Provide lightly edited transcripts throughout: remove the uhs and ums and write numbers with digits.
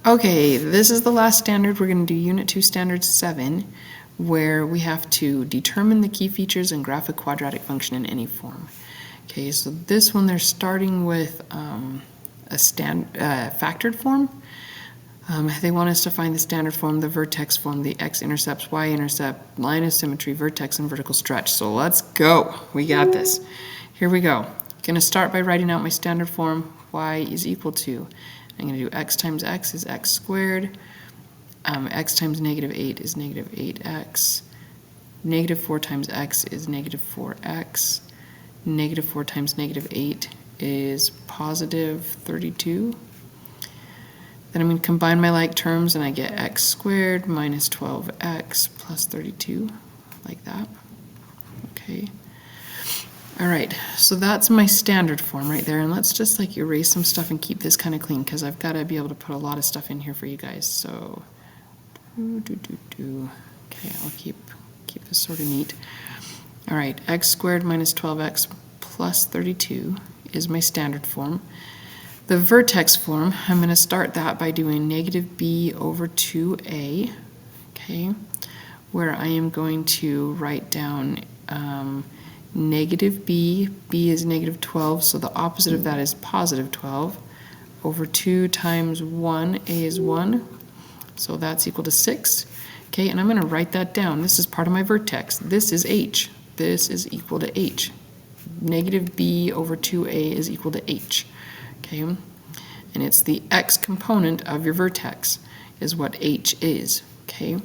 Okay, this is the last standard. We're going to do Unit 2 Standard 7, where we have to determine the key features and graph a quadratic function in any form. Okay, so this one they're starting with a factored form. They want us to find the standard form, the vertex form, the x-intercepts, y-intercept, line of symmetry, vertex, and vertical stretch. So let's go. We got this. Here we go. I'm going to start by writing out my standard form. Y is equal to, I'm going to do x times x is x squared. X times negative 8 is negative 8x. Negative 4 times x is negative 4x. Negative 4 times negative 8 is positive 32. Then I'm going to combine my like terms and I get x squared minus 12x plus 32, like that. Okay. All right, so that's my standard form right there. And let's just like erase some stuff and keep this kind of clean because I've got to be able to put a lot of stuff in here for you guys. So, okay, I'll keep this sort of neat. All right, x squared minus 12x plus 32 is my standard form. The vertex form, I'm going to start that by doing negative b over 2a, okay, where I am going to write down negative b is negative 12, so the opposite of that is positive 12, over 2 times 1, a is 1, so that's equal to 6. Okay, and I'm going to write that down. This is part of my vertex. This is h. This is equal to h. Negative b over 2a is equal to h. Okay, and it's the x component of your vertex is what h is. Okay,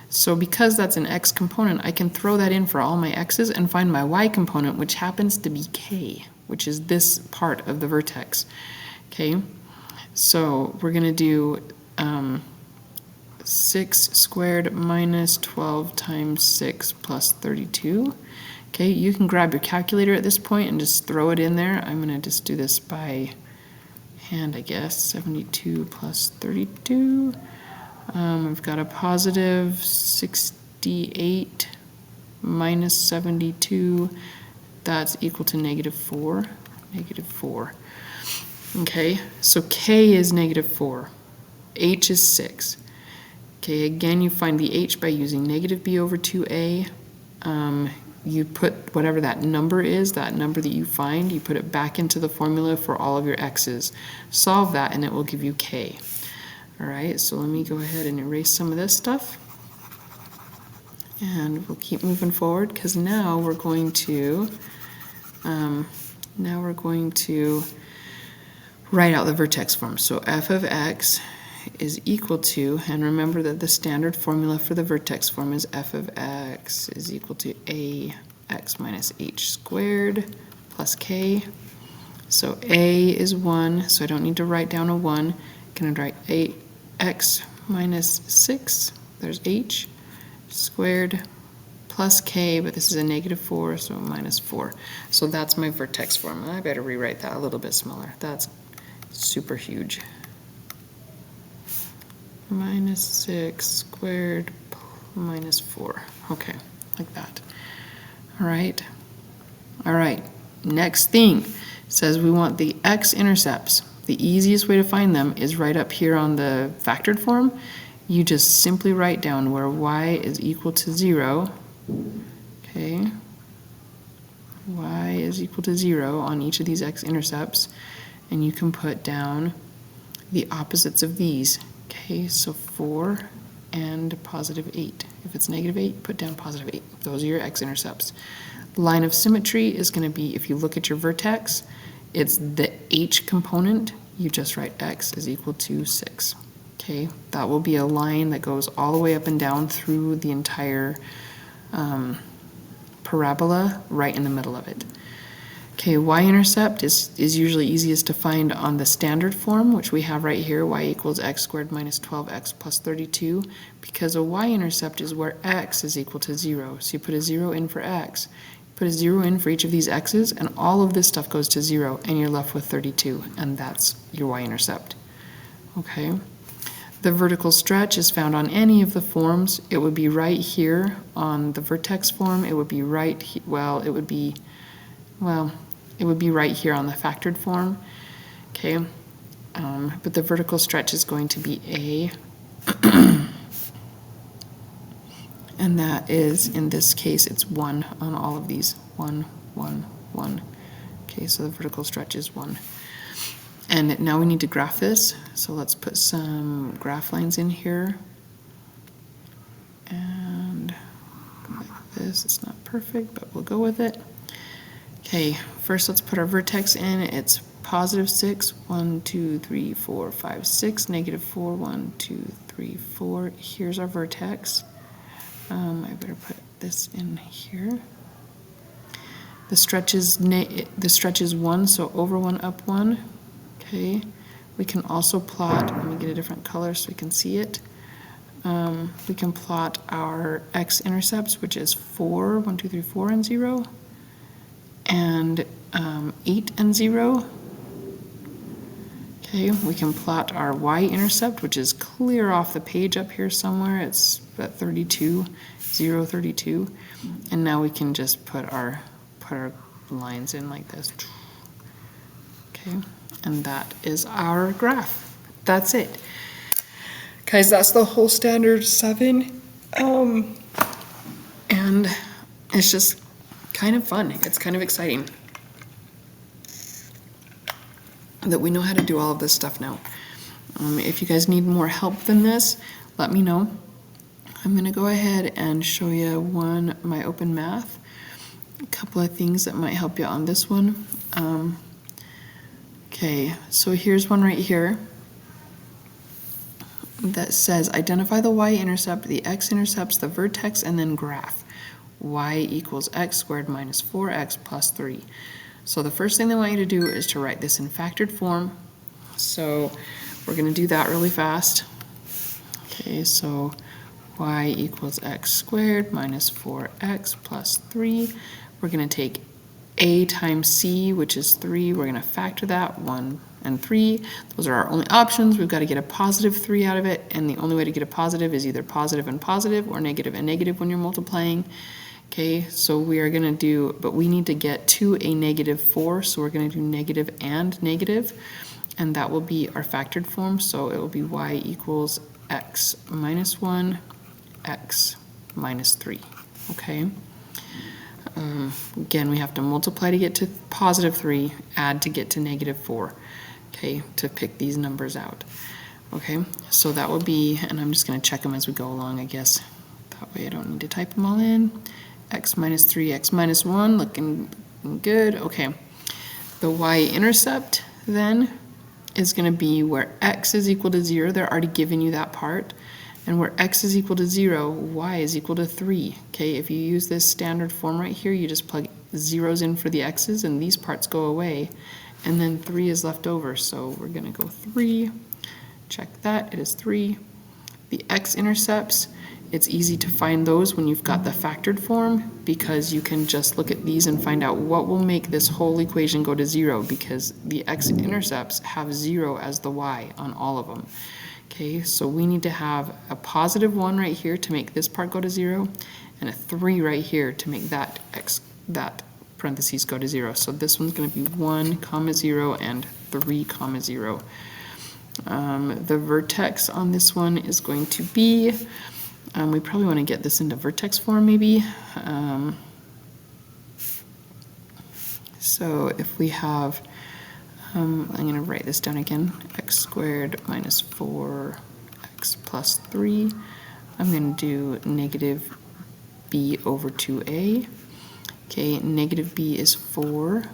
so because that's an x component, I can throw that in for all my x's and find my y component, which happens to be k, which is this part of the vertex. Okay, so we're going to do 6 squared minus 12 times 6 plus 32. Okay, you can grab your calculator at this point and just throw it in there. I'm going to just do this by hand, I guess. 72 plus 32. I've got a positive 68 minus 72. That's equal to negative 4. Negative 4. Okay, so k is negative 4. H is 6. Okay, again, you find the h by using negative b over 2a. You put whatever that number is, that number that you find, you put it back into the formula for all of your x's. Solve that and it will give you k. All right, so let me go ahead and erase some of this stuff. And we'll keep moving forward because now we're going to write out the vertex form. So f of x is equal to, and remember that the standard formula for the vertex form is f of x is equal to ax minus h squared plus k. So a is 1, so I don't need to write down a 1. I'm going to write ax minus 6, there's h squared plus k, but this is a negative 4, so minus 4. So that's my vertex form. I better rewrite that a little bit smaller. That's super huge. Minus 6 squared minus 4. Okay, like that. All right. All right. Next thing says we want the x-intercepts. The easiest way to find them is right up here on the factored form. You just simply write down where y is equal to 0. Okay. Y is equal to 0 on each of these x-intercepts. And you can put down the opposites of these. Okay, so 4 and positive 8. If it's negative 8, put down positive 8. Those are your x-intercepts. Line of symmetry is going to be, if you look at your vertex, it's the h component. You just write x is equal to 6. Okay, that will be a line that goes all the way up and down through the entire parabola right in the middle of it. Okay, y-intercept is usually easiest to find on the standard form, which we have right here, y equals x squared minus 12x plus 32, because a y-intercept is where x is equal to 0. So you put a 0 in for x, put a 0 in for each of these x's, and all of this stuff goes to 0, and you're left with 32, and that's your y-intercept. Okay. The vertical stretch is found on any of the forms. It would be right here on the vertex form. It would be right, it would be right here on the factored form. Okay, but the vertical stretch is going to be A. And that is, in this case, it's 1 on all of these. 1, 1, 1. Okay, so the vertical stretch is 1. And now we need to graph this. So let's put some graph lines in here. And like this, it's not perfect, but we'll go with it. Okay, first let's put our vertex in. It's positive 6, 1, 2, 3, 4, 5, 6, negative 4, 1, 2, 3, 4. Here's our vertex. I better put this in here. The stretch is 1, so over 1, up 1. Okay, we can also plot, let me get a different color so we can see it. We can plot our x-intercepts, which is 4, 1, 2, 3, 4, and 0, and 8 and 0. Okay, we can plot our y-intercept, which is clear off the page up here somewhere. It's at 32, 0, 32. And now we can just put our lines in like this. Okay, and that is our graph. That's it. Guys, that's the whole standard 7. And it's just kind of fun. It's kind of exciting that we know how to do all of this stuff now. If you guys need more help than this, let me know. I'm going to go ahead and show you my open math. A couple of things that might help you on this one. Okay, so here's one right here that says identify the y-intercept, the x-intercepts, the vertex, and then graph. Y equals x squared minus 4x plus 3. So the first thing they want you to do is to write this in factored form. So we're going to do that really fast. Okay, so y equals x squared minus 4x plus 3. We're going to take a times c, which is 3. We're going to factor that, 1 and 3. Those are our only options. We've got to get a positive 3 out of it, and the only way to get a positive is either positive and positive or negative and negative when you're multiplying. Okay, so we are going to do, but we need to get to a negative 4, so we're going to do negative and negative, and that will be our factored form. So it will be y equals x minus 1, x minus 3. Okay. Again, we have to multiply to get to positive 3, add to get to negative 4, okay, to pick these numbers out. Okay, so that will be, and I'm just going to check them as we go along, I guess. That way I don't need to type them all in. X minus 3, x minus 1, looking good. Okay, the y-intercept then is going to be where x is equal to 0. They're already giving you that part. And where x is equal to 0, y is equal to 3. Okay, if you use this standard form right here, you just plug zeros in for the x's and these parts go away. And then 3 is left over, so we're going to go 3. Check that, it is 3. The x-intercepts, it's easy to find those when you've got the factored form because you can just look at these and find out what will make this whole equation go to 0 because the x-intercepts have 0 as the y on all of them. Okay, so we need to have a positive 1 right here to make this part go to 0, and a 3 right here to make that parentheses go to 0. So this one's going to be 1, 0, and 3, 0. The vertex on this one is going to be, we probably want to get this into vertex form maybe. So if we have, I'm going to write this down again, x squared minus 4x plus 3. I'm going to do negative b over 2a. Okay, negative b is 4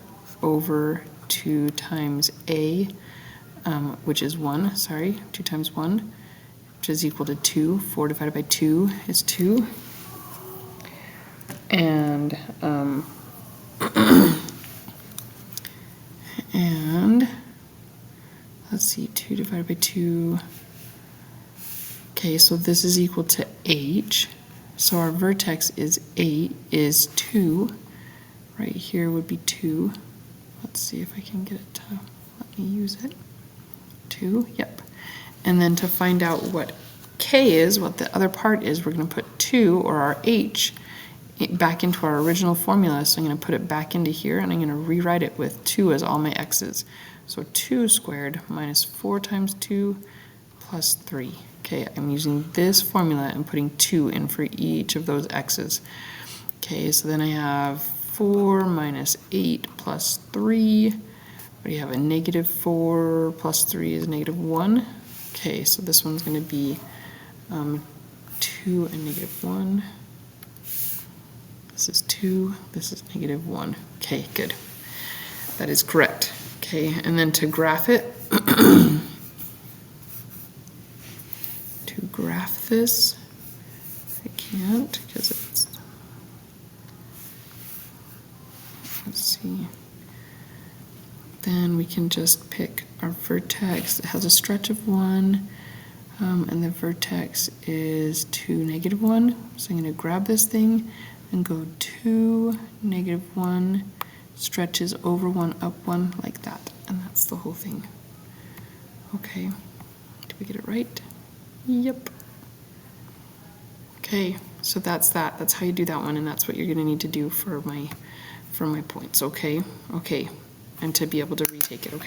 over 2 times a, which is 1, sorry, 2 times 1, which is equal to 2. 4 divided by 2 is 2. And and let's see, 2 divided by 2. Okay, so this is equal to h. So our vertex is 2. Right here would be 2. Let's see if I can get it to let me use it. 2, yep. And then to find out what k is, what the other part is, we're going to put 2, or our h, back into our original formula. So I'm going to put it back into here, and I'm going to rewrite it with 2 as all my x's. So 2 squared minus 4 times 2 plus 3. Okay, I'm using this formula and putting 2 in for each of those x's. Okay, so then I have 4 minus 8 plus 3. What do you have? A negative 4 plus 3 is negative 1. Okay, so this one's going to be 2 and negative 1. This is 2, this is negative 1. Okay, good. That is correct. Okay, and then to graph it, to graph this, I can't because it's, let's see, then we can just pick our vertex. It has a stretch of 1, and the vertex is 2, negative 1. So I'm going to grab this thing and go 2, negative 1, stretches over 1, up 1, like that. And that's the whole thing. Okay, did we get it right? Yep. Okay, so that's that. That's how you do that one, and that's what you're going to need to do for my points. Okay, okay, and to be able to retake it. Okay.